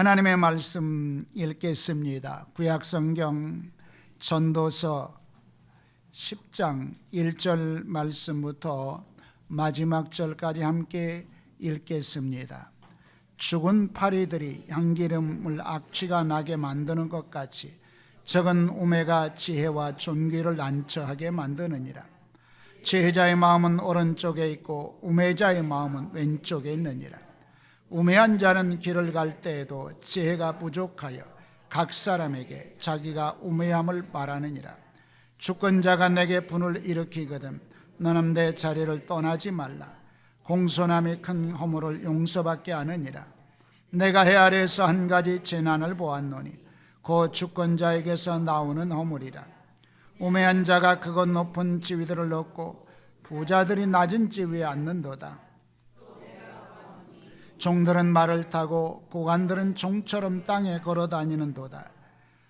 하나님의 말씀 읽겠습니다. 구약성경 전도서 10장 1절 말씀부터 마지막 절까지 함께 읽겠습니다. 죽은 파리들이 향기름을 악취가 나게 만드는 것 같이 적은 우매가 지혜와 존귀를 난처하게 만드느니라. 지혜자의 마음은 오른쪽에 있고 우매자의 마음은 왼쪽에 있느니라. 우매한 자는 길을 갈 때에도 지혜가 부족하여 각 사람에게 자기가 우매함을 말하느니라. 주권자가 내게 분을 일으키거든 너는 내 자리를 떠나지 말라. 공손함이 큰 허물을 용서받게 하느니라. 내가 해 아래에서 한 가지 재난을 보았노니 곧 주권자에게서 나오는 허물이라. 우매한 자가 크고 높은 지위들을 얻고 부자들이 낮은 지위에 앉는도다. 종들은 말을 타고 고관들은 종처럼 땅에 걸어 다니는도다.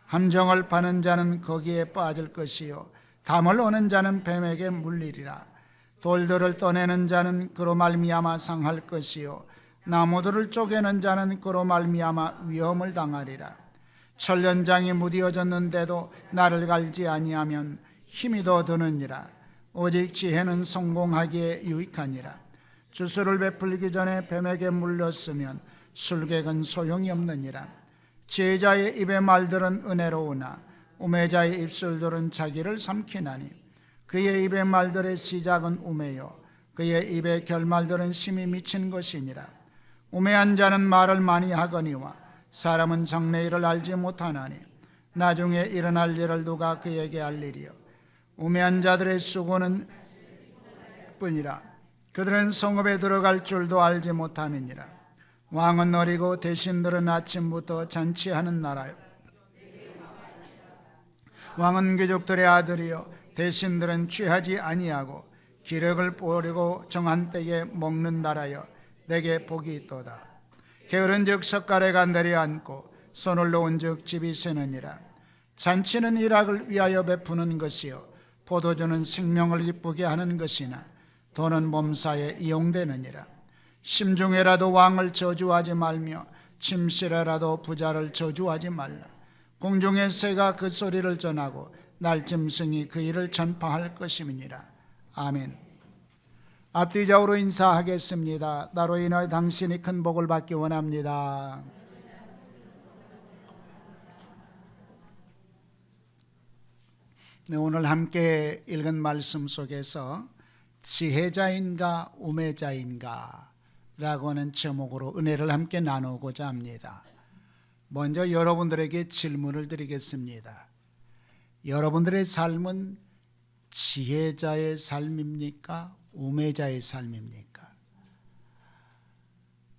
함정을 파는 자는 거기에 빠질 것이요 담을 오는 자는 뱀에게 물리리라. 돌들을 떠내는 자는 그로 말미암아 상할 것이요 나무들을 쪼개는 자는 그로 말미암아 위험을 당하리라. 천련장이 무디어졌는데도 나를 갈지 아니하면 힘이 더 드느니라. 오직 지혜는 성공하기에 유익하니라. 주술을 베풀기 전에 뱀에게 물렸으면 술객은 소용이 없느니라. 지혜자의 입의 말들은 은혜로우나 우매자의 입술들은 자기를 삼키나니 그의 입의 말들의 시작은 우매요 그의 입의 결말들은 심히 미친 것이니라. 우매한 자는 말을 많이 하거니와 사람은 장래일을 알지 못하나니 나중에 일어날 일을 누가 그에게 알리리요. 우매한 자들의 수고는 뿐이라. 그들은 성읍에 들어갈 줄도 알지 못하느니라. 왕은 어리고 대신들은 아침부터 잔치하는 나라요 왕은 귀족들의 아들이요 대신들은 취하지 아니하고 기력을 버리고 정한 때에 먹는 나라여 내게 복이 있도다. 게으른즉 석가래가 내려앉고 손을 놓은즉 집이 새느니라. 잔치는 일학을 위하여 베푸는 것이요 포도주는 생명을 기쁘게 하는 것이나 돈은 몸사에 이용되느니라. 심중에라도 왕을 저주하지 말며 침실에라도 부자를 저주하지 말라. 공중의 새가 그 소리를 전하고 날짐승이 그 일을 전파할 것임이니라. 아멘. 앞뒤좌우로 인사하겠습니다. 나로 인하여 당신이 큰 복을 받기 원합니다. 네, 오늘 함께 읽은 말씀 속에서 지혜자인가 우매자인가 라고 하는 제목으로 은혜를 함께 나누고자 합니다. 먼저 여러분들에게 질문을 드리겠습니다. 여러분들의 삶은 지혜자의 삶입니까? 우매자의 삶입니까?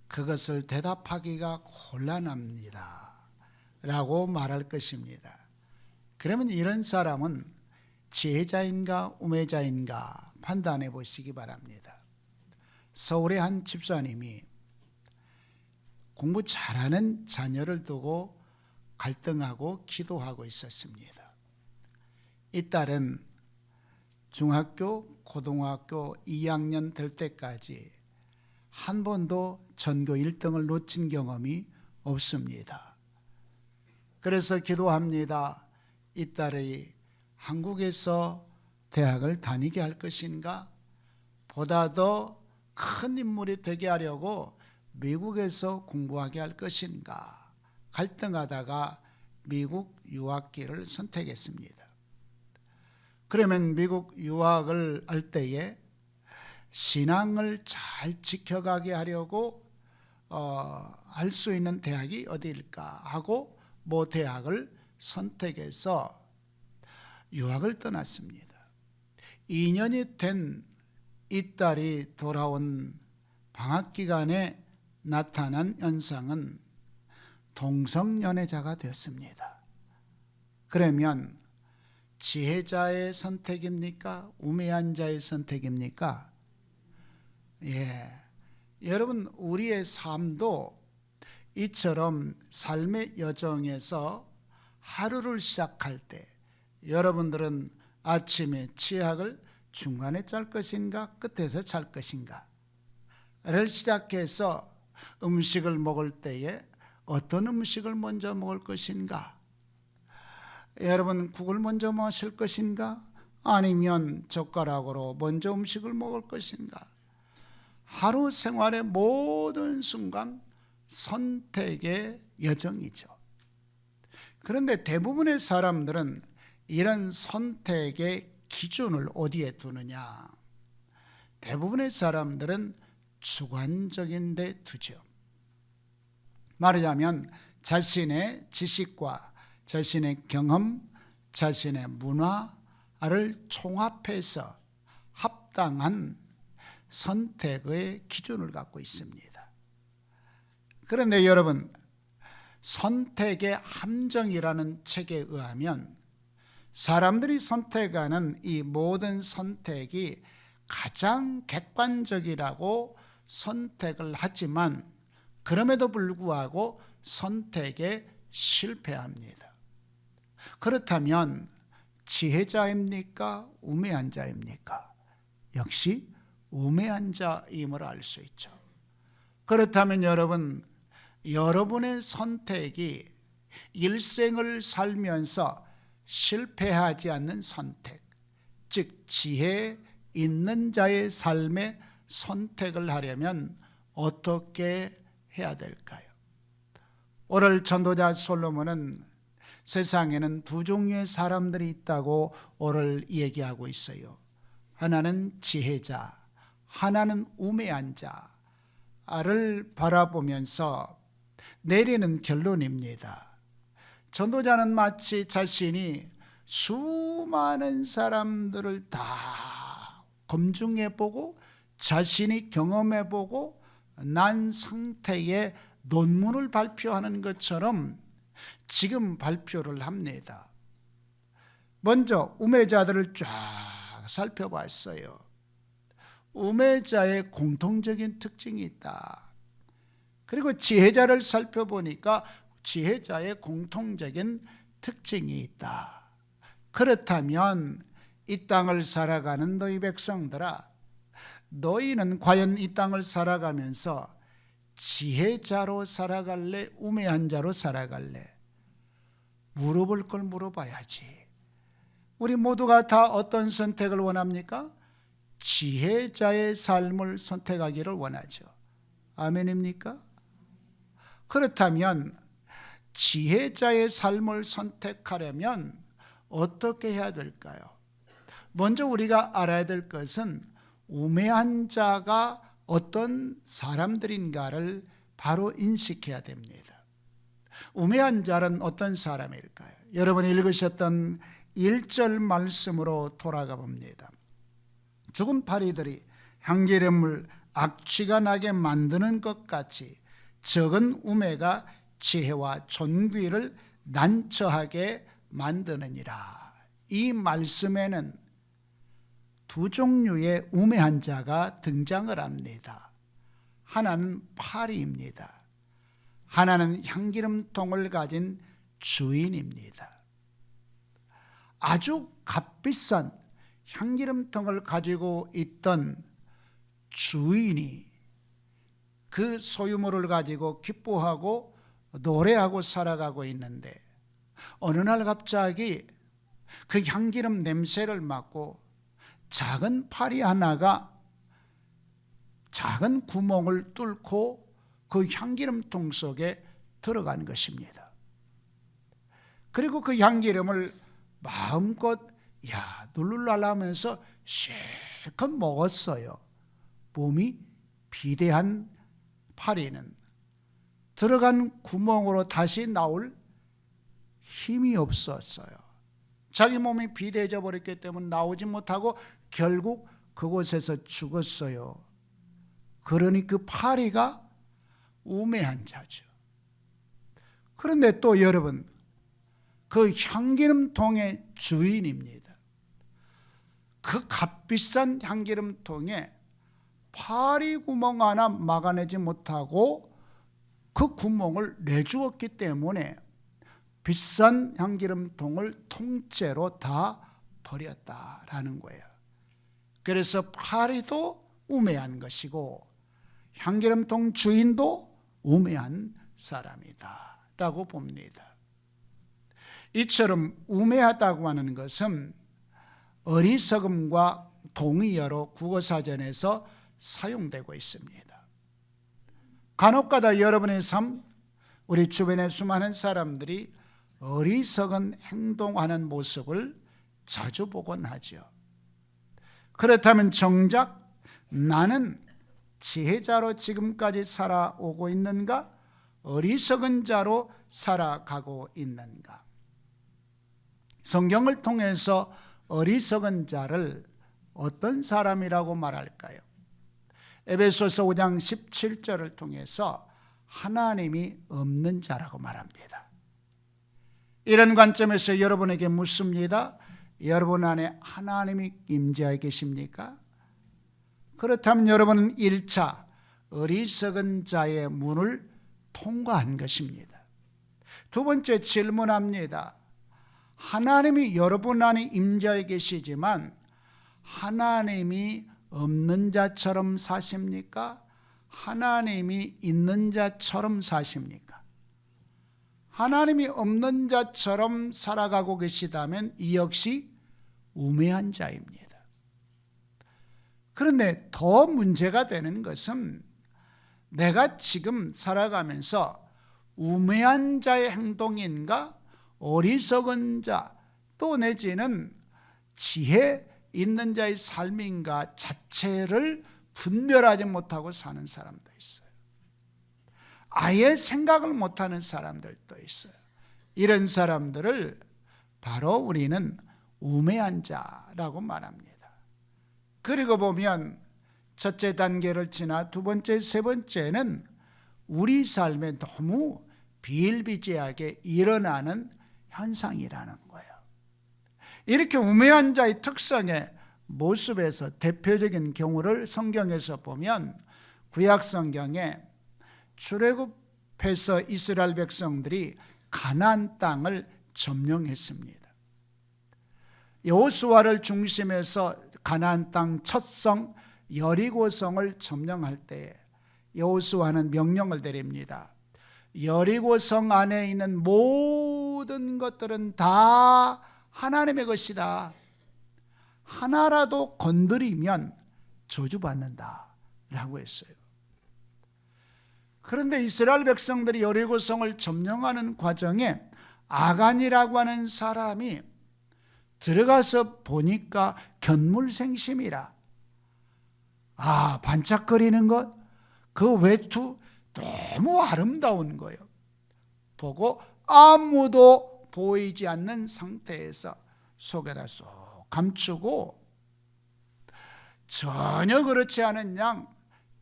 그것을 대답하기가 곤란합니다 라고 말할 것입니다. 그러면 이런 사람은 지혜자인가 우매자인가 판단해 보시기 바랍니다. 서울의 한 집사님이 공부 잘하는 자녀를 두고 갈등하고 기도하고 있었습니다. 이 딸은 중학교, 고등학교 2학년 될 때까지 한 번도 전교 1등을 놓친 경험이 없습니다. 그래서 기도합니다. 이 딸이 한국에서 대학을 다니게 할 것인가? 보다 더 큰 인물이 되게 하려고 미국에서 공부하게 할 것인가? 갈등하다가 미국 유학길을 선택했습니다. 그러면 미국 유학을 할 때에 신앙을 잘 지켜가게 하려고 할 수 있는 대학이 어디일까 하고 모 대학을 선택해서 유학을 떠났습니다. 2년이 된 이 딸이 돌아온 방학 기간에 나타난 현상은 동성연애자가 되었습니다. 그러면 지혜자의 선택입니까? 우매한 자의 선택입니까? 여러분, 우리의 삶도 이처럼 삶의 여정에서 하루를 시작할 때 여러분들은 아침에 치약을 중간에 짤 것인가 끝에서 짤 것인가 를 시작해서 음식을 먹을 때에 어떤 음식을 먼저 먹을 것인가? 여러분, 국을 먼저 마실 것인가? 아니면 젓가락으로 먼저 음식을 먹을 것인가? 하루 생활의 모든 순간 선택의 여정이죠. 그런데 대부분의 사람들은 이런 선택의 기준을 어디에 두느냐? 대부분의 사람들은 주관적인 데 두죠. 말하자면 자신의 지식과 자신의 경험, 자신의 문화를 총합해서 합당한 선택의 기준을 갖고 있습니다. 그런데 여러분, 선택의 함정이라는 책에 의하면 사람들이 선택하는 이 모든 선택이 가장 객관적이라고 선택을 하지만 그럼에도 불구하고 선택에 실패합니다. 그렇다면 지혜자입니까? 우매한 자입니까? 역시 우매한 자임을 알 수 있죠. 그렇다면 여러분, 여러분의 선택이 일생을 살면서 실패하지 않는 선택, 즉 지혜 있는 자의 삶의 선택을 하려면 어떻게 해야 될까요? 오늘 전도자 솔로몬은 세상에는 두 종류의 사람들이 있다고 오늘 얘기하고 있어요. 하나는 지혜자, 하나는 우매한 자를 바라보면서 내리는 결론입니다. 전도자는 마치 자신이 수많은 사람들을 다 검증해보고 자신이 경험해보고 난 상태의 논문을 발표하는 것처럼 지금 발표를 합니다. 먼저 우매자들을 쫙 살펴봤어요. 우매자의 공통적인 특징이 있다. 그리고 지혜자를 살펴보니까 지혜자의 공통적인 특징이 있다. 그렇다면 이 땅을 살아가는 너희 백성들아, 너희는 과연 이 땅을 살아가면서 지혜자로 살아갈래? 우매한 자로 살아갈래? 물어볼 걸 물어봐야지. 우리 모두가 다 어떤 선택을 원합니까? 지혜자의 삶을 선택하기를 원하죠. 아멘입니까? 그렇다면 지혜자의 삶을 선택하려면 어떻게 해야 될까요? 먼저 우리가 알아야 될 것은 우매한 자가 어떤 사람들인가를 바로 인식해야 됩니다. 우매한 자는 어떤 사람일까요? 여러분이 읽으셨던 1절 말씀으로 돌아가 봅니다. 죽은 파리들이 향기름을 악취가 나게 만드는 것 같이 적은 우매가 지혜와 존귀를 난처하게 만드느니라. 이 말씀에는 두 종류의 우매한 자가 등장을 합니다. 하나는 파리입니다. 하나는 향기름통을 가진 주인입니다. 아주 값비싼 향기름통을 가지고 있던 주인이 그 소유물을 가지고 기뻐하고 노래하고 살아가고 있는데 어느 날 갑자기 그 향기름 냄새를 맡고 작은 파리 하나가 작은 구멍을 뚫고 그 향기름통 속에 들어간 것입니다. 그리고 그 향기름을 마음껏 누르르하면서 실컷 먹었어요. 몸이 비대한 파리는 들어간 구멍으로 다시 나올 힘이 없었어요. 자기 몸이 비대해져 버렸기 때문에 나오지 못하고 결국 그곳에서 죽었어요. 그러니 그 파리가 우매한 자죠. 그런데 또 여러분, 그 향기름통의 주인입니다. 그 값비싼 향기름통에 파리 구멍 하나 막아내지 못하고 그 구멍을 내주었기 때문에 비싼 향기름통을 통째로 다 버렸다라는 거예요. 그래서 파리도 우매한 것이고 향기름통 주인도 우매한 사람이다 라고 봅니다. 이처럼 우매하다고 하는 것은 어리석음과 동의어로 국어사전에서 사용되고 있습니다. 간혹가다 여러분의 삶, 우리 주변의 수많은 사람들이 어리석은 행동하는 모습을 자주 보곤 하죠. 그렇다면 정작 나는 지혜자로 지금까지 살아오고 있는가? 어리석은 자로 살아가고 있는가? 성경을 통해서 어리석은 자를 어떤 사람이라고 말할까요? 에베소서 5장 17절을 통해서 하나님이 없는 자라고 말합니다. 이런 관점에서 여러분에게 묻습니다. 여러분 안에 하나님이 임재하여 계십니까? 그렇다면 여러분은 1차 어리석은 자의 문을 통과한 것입니다. 두 번째 질문합니다. 하나님이 여러분 안에 임재하여 계시지만 하나님이 없는 자처럼 사십니까? 하나님이 있는 자처럼 사십니까? 하나님이 없는 자처럼 살아가고 계시다면 이 역시 우매한 자입니다. 그런데 더 문제가 되는 것은 내가 지금 살아가면서 우매한 자의 행동인가 어리석은 자 또 내지는 지혜 있는 자의 삶인가 자체를 분별하지 못하고 사는 사람도 있어요. 아예 생각을 못하는 사람들도 있어요. 이런 사람들을 바로 우리는 우매한 자라고 말합니다. 그리고 보면 첫째 단계를 지나 두 번째, 세 번째는 우리 삶에 너무 비일비재하게 일어나는 현상이라는 거예요. 이렇게 우매한 자의 특성의 모습에서 대표적인 경우를 성경에서 보면 구약 성경에 출애굽해서 이스라엘 백성들이 가나안 땅을 점령했습니다. 여호수아를 중심해서 가나안 땅 첫 성 여리고성을 점령할 때 여호수아는 명령을 내립니다. 여리고성 안에 있는 모든 것들은 다 하나님의 것이다. 하나라도 건드리면 저주받는다 라고 했어요. 그런데 이스라엘 백성들이 여리고성을 점령하는 과정에 아간이라고 하는 사람이 들어가서 보니까 견물생심이라, 반짝거리는 것, 그 외투 너무 아름다운 거예요. 보고 아무도 보이지 않는 상태에서 속에다 쏙 감추고 전혀 그렇지 않은 양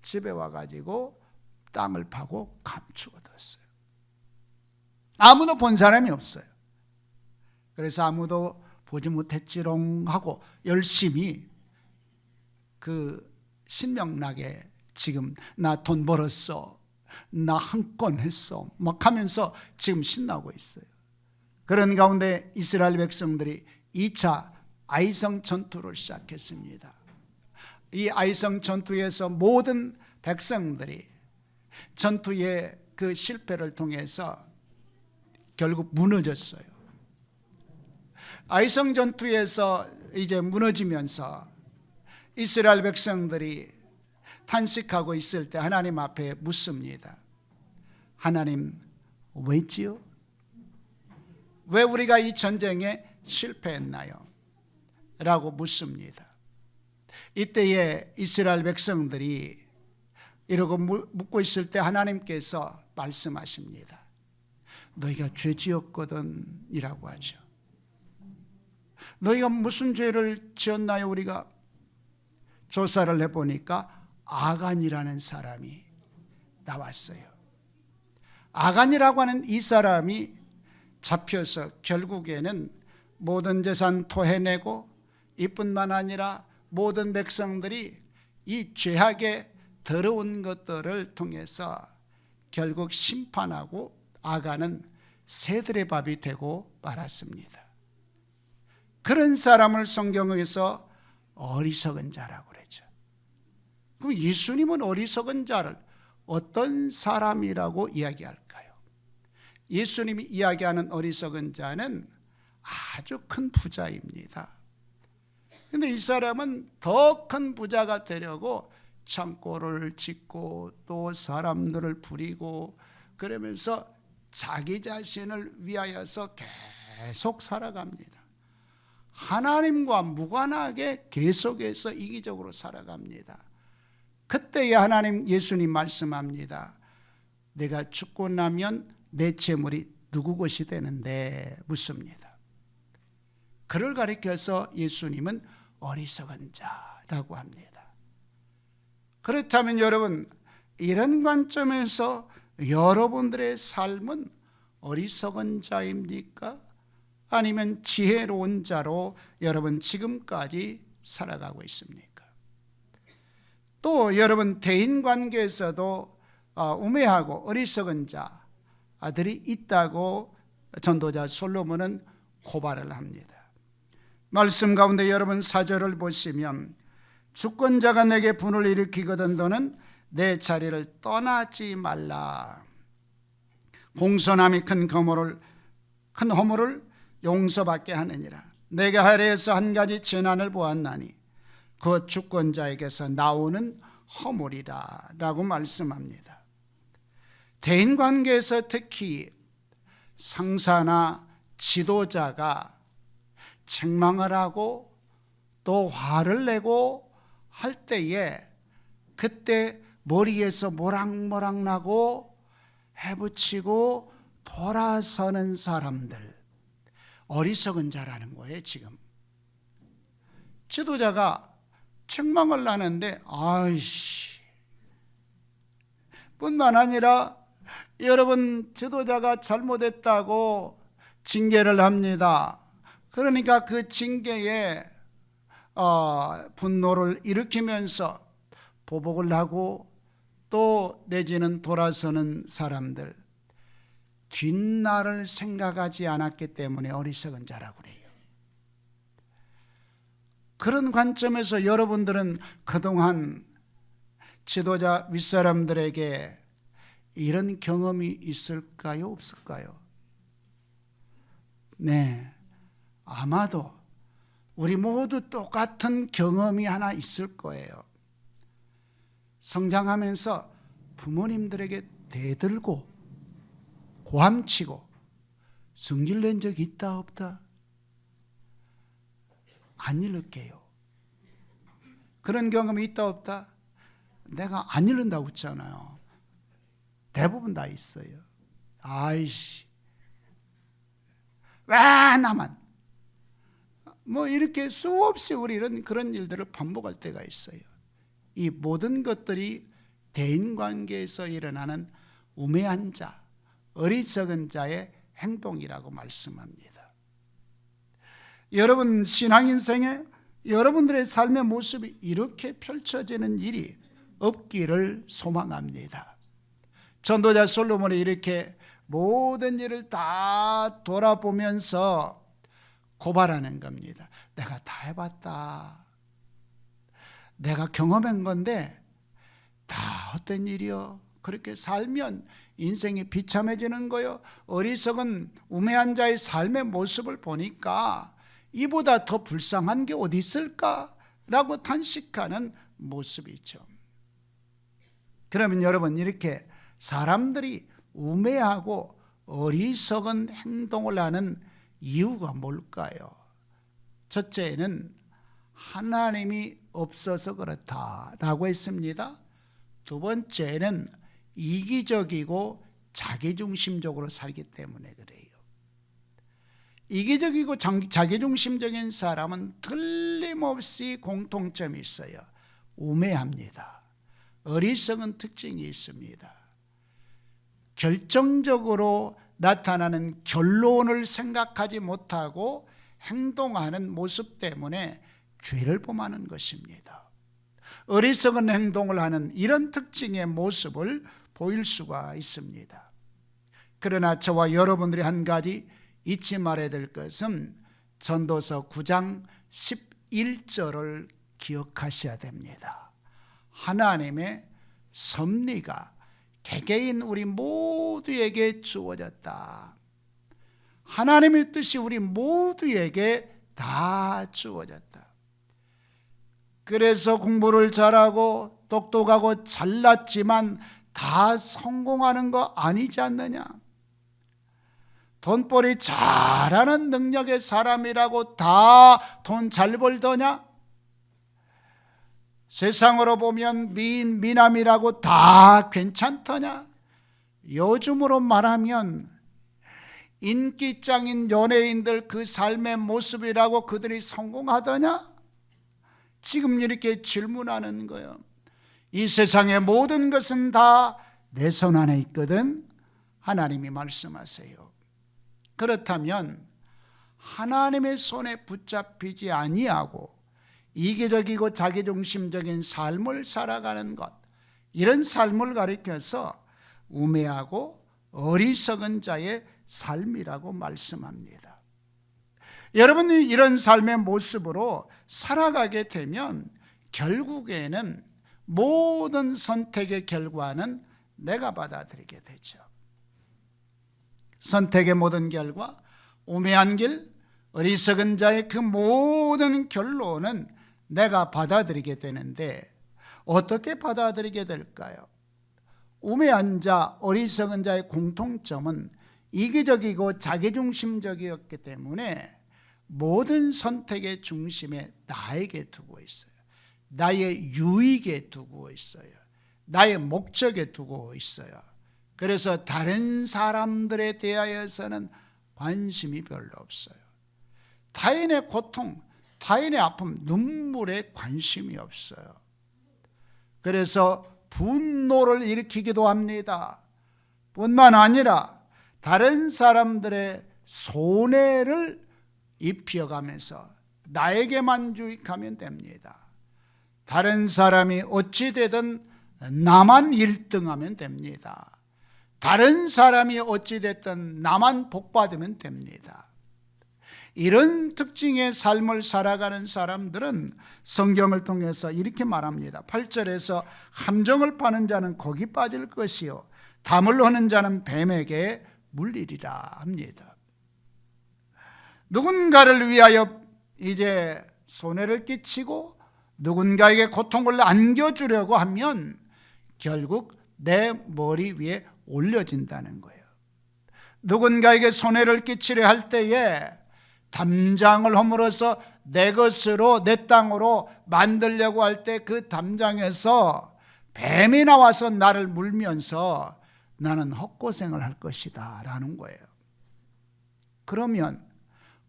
집에 와가지고 땅을 파고 감추어뒀어요. 아무도 본 사람이 없어요. 그래서 아무도 보지 못했지롱 하고 열심히 그 신명나게 지금 나 돈 벌었어, 나 한 건 했어 막 하면서 지금 신나고 있어요. 그런 가운데 이스라엘 백성들이 2차 아이성 전투를 시작했습니다. 이 아이성 전투에서 모든 백성들이 전투의 그 실패를 통해서 결국 무너졌어요. 아이성 전투에서 이제 무너지면서 이스라엘 백성들이 탄식하고 있을 때 하나님 앞에 묻습니다. 하나님, 왜지요? 왜 우리가 이 전쟁에 실패했나요? 라고 묻습니다. 이때에 이스라엘 백성들이 이러고 묻고 있을 때 하나님께서 말씀하십니다. 너희가 죄 지었거든 이라고 하죠. 너희가 무슨 죄를 지었나요? 우리가 조사를 해보니까 아간이라는 사람이 나왔어요. 아간이라고 하는 이 사람이 잡혀서 결국에는 모든 재산 토해내고 이뿐만 아니라 모든 백성들이 이 죄악에 더러운 것들을 통해서 결국 심판하고 아간은 새들의 밥이 되고 말았습니다. 그런 사람을 성경에서 어리석은 자라고 그러죠. 그럼 예수님은 어리석은 자를 어떤 사람이라고 이야기할까요? 예수님이 이야기하는 어리석은 자는 아주 큰 부자입니다. 그런데 이 사람은 더 큰 부자가 되려고 창고를 짓고 또 사람들을 부리고 그러면서 자기 자신을 위하여서 계속 살아갑니다. 하나님과 무관하게 계속해서 이기적으로 살아갑니다. 그때에 예수님 말씀합니다. 내가 죽고 나면 내 재물이 누구 것이 되는데 묻습니다. 그를 가리켜서 예수님은 어리석은 자라고 합니다. 그렇다면 여러분, 이런 관점에서 여러분들의 삶은 어리석은 자입니까? 아니면 지혜로운 자로 여러분 지금까지 살아가고 있습니까? 또 여러분 대인관계에서도 우매하고 어리석은 자들이 있다고 전도자 솔로몬은 고발을 합니다. 말씀 가운데 여러분 4절을 보시면 주권자가 내게 분을 일으키거든 너는 내 자리를 떠나지 말라. 공손함이 큰 허물을 용서받게 하느니라. 내가 하늘에서 한 가지 재난을 보았나니 그 주권자에게서 나오는 허물이라 라고 말씀합니다. 대인관계에서 특히 상사나 지도자가 책망을 하고 또 화를 내고 할 때에 그때 머리에서 모락모락 나고 해붙이고 돌아서는 사람들, 어리석은 자라는 거예요. 지금 지도자가 책망을 하는데 뿐만 아니라 여러분 지도자가 잘못했다고 징계를 합니다. 그러니까 그 징계에 분노를 일으키면서 보복을 하고 또 내지는 돌아서는 사람들, 뒷날을 생각하지 않았기 때문에 어리석은 자라고 그래요. 그런 관점에서 여러분들은 그동안 지도자 윗사람들에게 이런 경험이 있을까요? 없을까요? 네, 아마도 우리 모두 똑같은 경험이 하나 있을 거예요. 성장하면서 부모님들에게 대들고 고함치고 성질낸 적 있다 없다? 안 이를게요. 그런 경험이 있다 없다? 내가 안 이른다고 했잖아요. 대부분 다 있어요. 아이씨, 왜 나만? 이렇게 수없이 우리는 그런 일들을 반복할 때가 있어요. 이 모든 것들이 대인관계에서 일어나는 우매한 자, 어리석은 자의 행동이라고 말씀합니다. 여러분 신앙인생에 여러분들의 삶의 모습이 이렇게 펼쳐지는 일이 없기를 소망합니다. 전도자 솔로몬이 이렇게 모든 일을 다 돌아보면서 고발하는 겁니다. 내가 다 해봤다. 내가 경험한 건데 다 헛된 일이요. 그렇게 살면 인생이 비참해지는 거요. 어리석은 우매한 자의 삶의 모습을 보니까 이보다 더 불쌍한 게 어디 있을까라고 탄식하는 모습이죠. 그러면 여러분, 이렇게 사람들이 우매하고 어리석은 행동을 하는 이유가 뭘까요? 첫째는 하나님이 없어서 그렇다라고 했습니다. 두 번째는 이기적이고 자기중심적으로 살기 때문에 그래요. 이기적이고 자기중심적인 사람은 틀림없이 공통점이 있어요. 우매합니다. 어리석은 특징이 있습니다. 결정적으로 나타나는 결론을 생각하지 못하고 행동하는 모습 때문에 죄를 범하는 것입니다. 어리석은 행동을 하는 이런 특징의 모습을 보일 수가 있습니다. 그러나 저와 여러분들이 한 가지 잊지 말아야 될 것은 전도서 9장 11절을 기억하셔야 됩니다. 하나님의 섭리가 개개인 우리 모두에게 주어졌다. 하나님의 뜻이 우리 모두에게 다 주어졌다. 그래서 공부를 잘하고 똑똑하고 잘났지만 다 성공하는 거 아니지 않느냐? 돈벌이 잘하는 능력의 사람이라고 다 돈 잘 벌더냐? 세상으로 보면 미인 미남이라고 다 괜찮더냐? 요즘으로 말하면 인기짱인 연예인들 그 삶의 모습이라고 그들이 성공하더냐? 지금 이렇게 질문하는 거예요. 이 세상의 모든 것은 다 내 손 안에 있거든. 하나님이 말씀하세요. 그렇다면 하나님의 손에 붙잡히지 아니하고 이기적이고 자기중심적인 삶을 살아가는 것, 이런 삶을 가리켜서 우매하고 어리석은 자의 삶이라고 말씀합니다. 여러분이 이런 삶의 모습으로 살아가게 되면 결국에는 모든 선택의 결과는 내가 받아들이게 되죠. 선택의 모든 결과, 우매한 길, 어리석은 자의 그 모든 결론은 내가 받아들이게 되는데 어떻게 받아들이게 될까요? 우매한 자, 어리석은 자의 공통점은 이기적이고 자기중심적이었기 때문에 모든 선택의 중심에 나에게 두고 있어요. 나의 유익에 두고 있어요. 나의 목적에 두고 있어요. 그래서 다른 사람들에 대하여서는 관심이 별로 없어요. 타인의 고통, 타인의 아픔, 눈물에 관심이 없어요. 그래서 분노를 일으키기도 합니다. 뿐만 아니라 다른 사람들의 손해를 입혀가면서 나에게만 유익하면 됩니다. 다른 사람이 어찌 되든 나만 1등하면 됩니다. 다른 사람이 어찌 됐든 나만 복받으면 됩니다. 이런 특징의 삶을 살아가는 사람들은 성경을 통해서 이렇게 말합니다. 8절에서 함정을 파는 자는 거기 빠질 것이요 담을 허는 자는 뱀에게 물리리라 합니다. 누군가를 위하여 이제 손해를 끼치고 누군가에게 고통을 안겨주려고 하면 결국 내 머리 위에 올려진다는 거예요. 누군가에게 손해를 끼치려 할 때에 담장을 허물어서 내 것으로, 내 땅으로 만들려고 할 때 그 담장에서 뱀이 나와서 나를 물면서 나는 헛고생을 할 것이다 라는 거예요. 그러면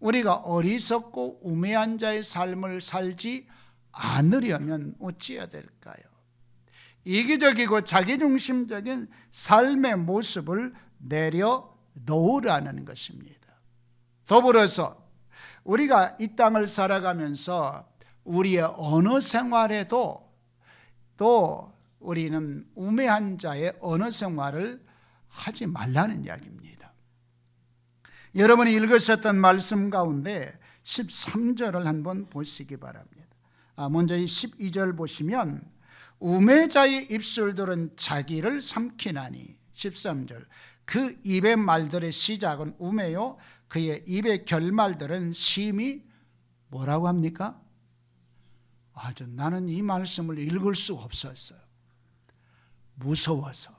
우리가 어리석고 우매한 자의 삶을 살지 않으려면 어찌해야 될까요? 이기적이고 자기중심적인 삶의 모습을 내려놓으라는 것입니다. 더불어서 우리가 이 땅을 살아가면서 우리의 언어 생활에도 또 우리는 우매한 자의 언어 생활을 하지 말라는 이야기입니다. 여러분이 읽으셨던 말씀 가운데 13절을 한번 보시기 바랍니다. 먼저 이 12절 보시면 우매자의 입술들은 자기를 삼키나니 13절 그 입의 말들의 시작은 우매요 그의 입의 결말들은 심히 뭐라고 합니까? 나는 이 말씀을 읽을 수가 없었어요. 무서워서.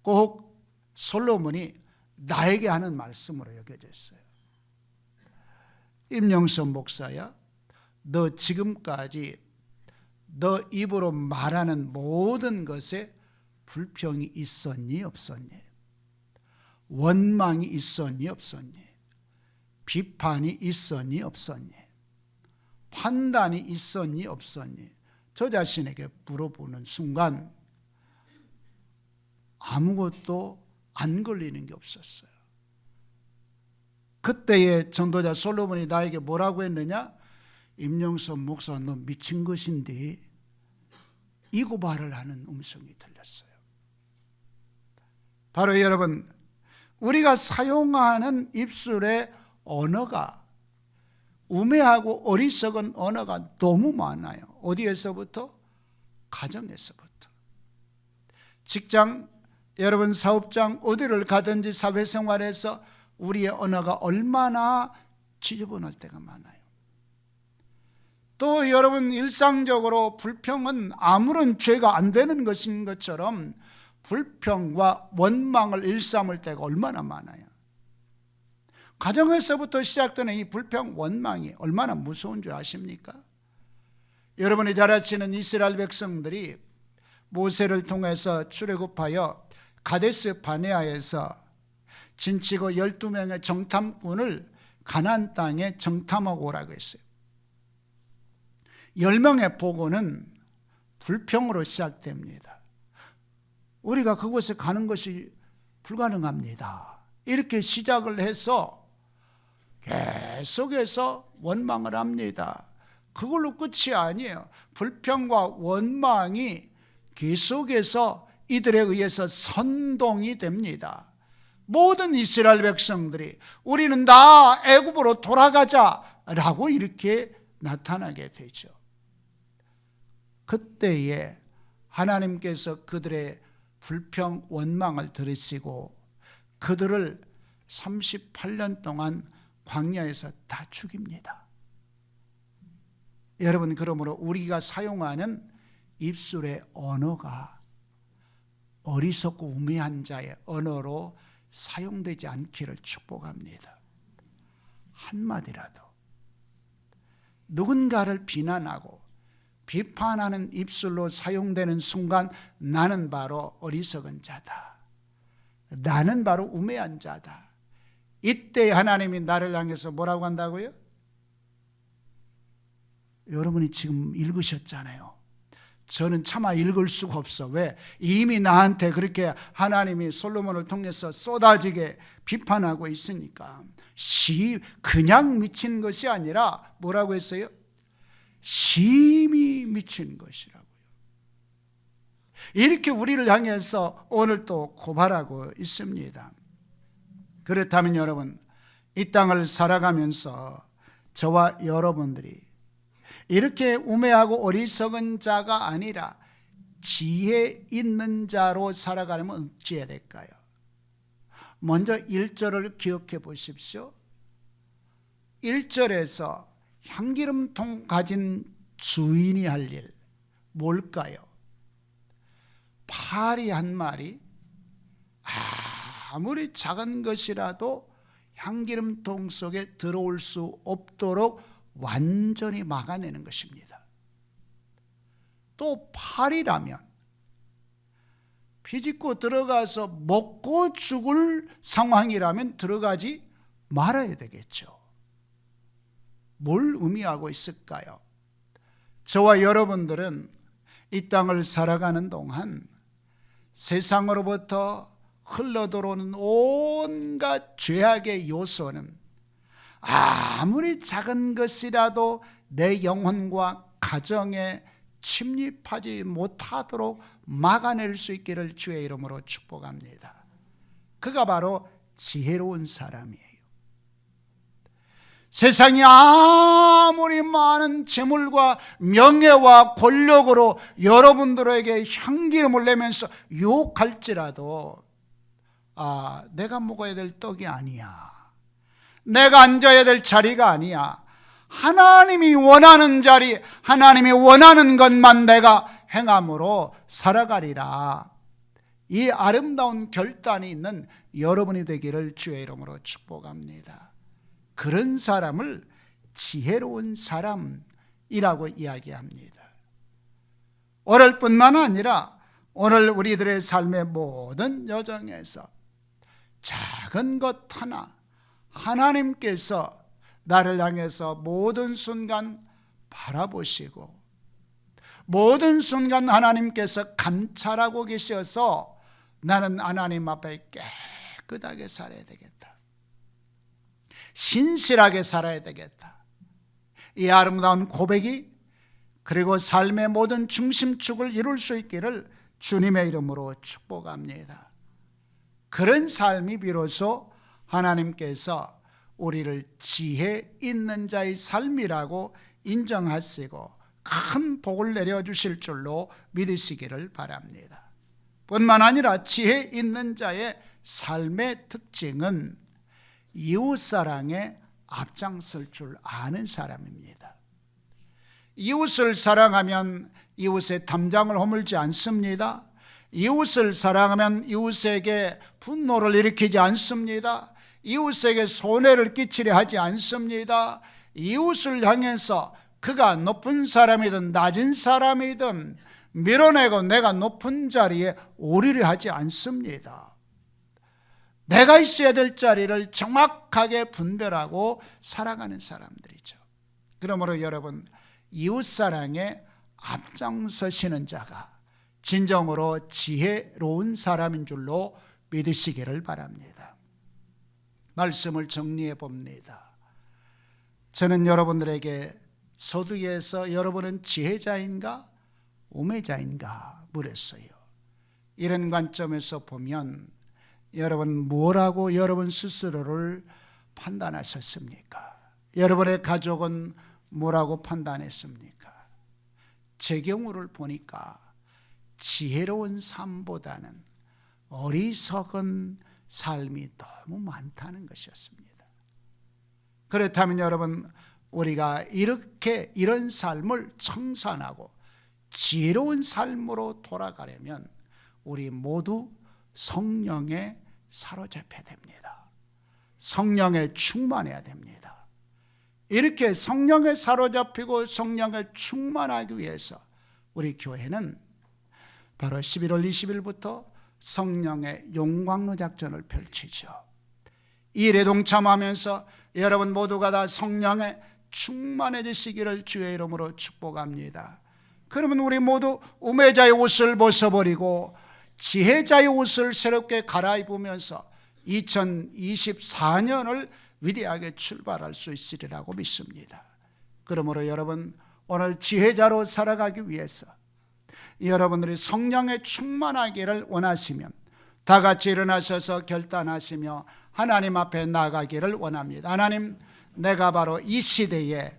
꼭 솔로몬이 나에게 하는 말씀으로 여겨졌어요. 임영선 목사야, 너 지금까지 너 입으로 말하는 모든 것에 불평이 있었니 없었니? 원망이 있었니 없었니? 비판이 있었니 없었니? 판단이 있었니 없었니? 저 자신에게 물어보는 순간 아무것도 안 걸리는 게 없었어요. 그때의 전도자 솔로몬이 나에게 뭐라고 했느냐? 임영선 목사, 너 미친 것인데, 이 고발을 하는 음성이 들렸어요. 바로 여러분, 우리가 사용하는 입술의 언어가 우매하고 어리석은 언어가 너무 많아요. 어디에서부터? 가정에서부터. 직장, 여러분 사업장, 어디를 가든지 사회생활에서 우리의 언어가 얼마나 지저분할 때가 많아요. 또 여러분 일상적으로 불평은 아무런 죄가 안 되는 것인 것처럼 불평과 원망을 일삼을 때가 얼마나 많아요. 가정에서부터 시작되는 이 불평, 원망이 얼마나 무서운 줄 아십니까? 여러분이 잘 아시는 이스라엘 백성들이 모세를 통해서 출애굽하여 가데스 바네아에서 진치고 12명의 정탐꾼을 가나안 땅에 정탐하고 오라고 했어요. 10명의 보고는 불평으로 시작됩니다. 우리가 그곳에 가는 것이 불가능합니다. 이렇게 시작을 해서 계속해서 원망을 합니다. 그걸로 끝이 아니에요. 불평과 원망이 계속해서 이들에 의해서 선동이 됩니다. 모든 이스라엘 백성들이 우리는 다 애굽으로 돌아가자라고 이렇게 나타나게 되죠. 그때에 하나님께서 그들의 불평, 원망을 들으시고 그들을 38년 동안 광야에서 다 죽입니다. 여러분, 그러므로 우리가 사용하는 입술의 언어가 어리석고 우매한 자의 언어로 사용되지 않기를 축복합니다. 한마디라도 누군가를 비난하고 비판하는 입술로 사용되는 순간 나는 바로 어리석은 자다. 나는 바로 우매한 자다. 이때 하나님이 나를 향해서 뭐라고 한다고요? 여러분이 지금 읽으셨잖아요. 저는 차마 읽을 수가 없어. 왜? 이미 나한테 그렇게 하나님이 솔로몬을 통해서 쏟아지게 비판하고 있으니까. 그냥 미친 것이 아니라 뭐라고 했어요? 심히 미친 것이라고요. 이렇게 우리를 향해서 오늘 또 고발하고 있습니다. 그렇다면 여러분, 이 땅을 살아가면서 저와 여러분들이 이렇게 우매하고 어리석은 자가 아니라 지혜 있는 자로 살아가려면 어찌해야 될까요? 먼저 1절을 기억해 보십시오. 1절에서 향기름통 가진 주인이 할 일 뭘까요? 파리 한 마리 아무리 작은 것이라도 향기름통 속에 들어올 수 없도록 완전히 막아내는 것입니다. 또 파리라면 비집고 들어가서 먹고 죽을 상황이라면 들어가지 말아야 되겠죠. 뭘 의미하고 있을까요? 저와 여러분들은 이 땅을 살아가는 동안 세상으로부터 흘러들어오는 온갖 죄악의 요소는 아무리 작은 것이라도 내 영혼과 가정에 침입하지 못하도록 막아낼 수 있기를 주의 이름으로 축복합니다. 그가 바로 지혜로운 사람이에요. 세상이 아무리 많은 재물과 명예와 권력으로 여러분들에게 향기름을 내면서 유혹할지라도 내가 먹어야 될 떡이 아니야. 내가 앉아야 될 자리가 아니야. 하나님이 원하는 자리, 하나님이 원하는 것만 내가 행함으로 살아가리라. 이 아름다운 결단이 있는 여러분이 되기를 주의 이름으로 축복합니다. 그런 사람을 지혜로운 사람이라고 이야기합니다. 오늘 뿐만 아니라 오늘 우리들의 삶의 모든 여정에서 작은 것 하나 하나님께서 나를 향해서 모든 순간 바라보시고 모든 순간 하나님께서 감찰하고 계셔서 나는 하나님 앞에 깨끗하게 살아야 되겠다. 신실하게 살아야 되겠다. 이 아름다운 고백이 그리고 삶의 모든 중심축을 이룰 수 있기를 주님의 이름으로 축복합니다. 그런 삶이 비로소 하나님께서 우리를 지혜 있는 자의 삶이라고 인정하시고 큰 복을 내려주실 줄로 믿으시기를 바랍니다. 뿐만 아니라 지혜 있는 자의 삶의 특징은 이웃사랑에 앞장설 줄 아는 사람입니다. 이웃을 사랑하면 이웃의 담장을 허물지 않습니다. 이웃을 사랑하면 이웃에게 분노를 일으키지 않습니다. 이웃에게 손해를 끼치려 하지 않습니다. 이웃을 향해서 그가 높은 사람이든 낮은 사람이든 밀어내고 내가 높은 자리에 오르려 하지 않습니다. 내가 있어야 될 자리를 정확하게 분별하고 살아가는 사람들이죠. 그러므로 여러분, 이웃사랑에 앞장서시는 자가 진정으로 지혜로운 사람인 줄로 믿으시기를 바랍니다. 말씀을 정리해 봅니다. 저는 여러분들에게 소득에서 여러분은 지혜자인가 우매자인가 물었어요. 이런 관점에서 보면 여러분 뭐라고 여러분 스스로를 판단하셨습니까? 여러분의 가족은 뭐라고 판단했습니까? 제 경우를 보니까 지혜로운 삶보다는 어리석은 삶이 너무 많다는 것이었습니다. 그렇다면 여러분, 우리가 이런 삶을 청산하고 지혜로운 삶으로 돌아가려면 우리 모두 성령에 사로잡혀야 됩니다. 성령에 충만해야 됩니다. 이렇게 성령에 사로잡히고 성령에 충만하기 위해서 우리 교회는 바로 11월 20일부터 성령의 용광로 작전을 펼치죠. 이 일에 동참하면서 여러분 모두가 다 성령에 충만해지시기를 주의 이름으로 축복합니다. 그러면 우리 모두 우매자의 옷을 벗어버리고 지혜자의 옷을 새롭게 갈아입으면서 2024년을 위대하게 출발할 수 있으리라고 믿습니다. 그러므로 여러분, 오늘 지혜자로 살아가기 위해서 여러분들이 성령에 충만하기를 원하시면 다 같이 일어나셔서 결단하시며 하나님 앞에 나가기를 원합니다. 하나님, 내가 바로 이 시대에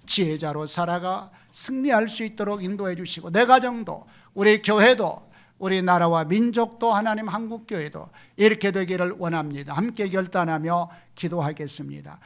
지혜자로 살아가 승리할 수 있도록 인도해 주시고 내 가정도 우리 교회도 우리 나라와 민족도 하나님 한국교회도 이렇게 되기를 원합니다. 함께 결단하며 기도하겠습니다.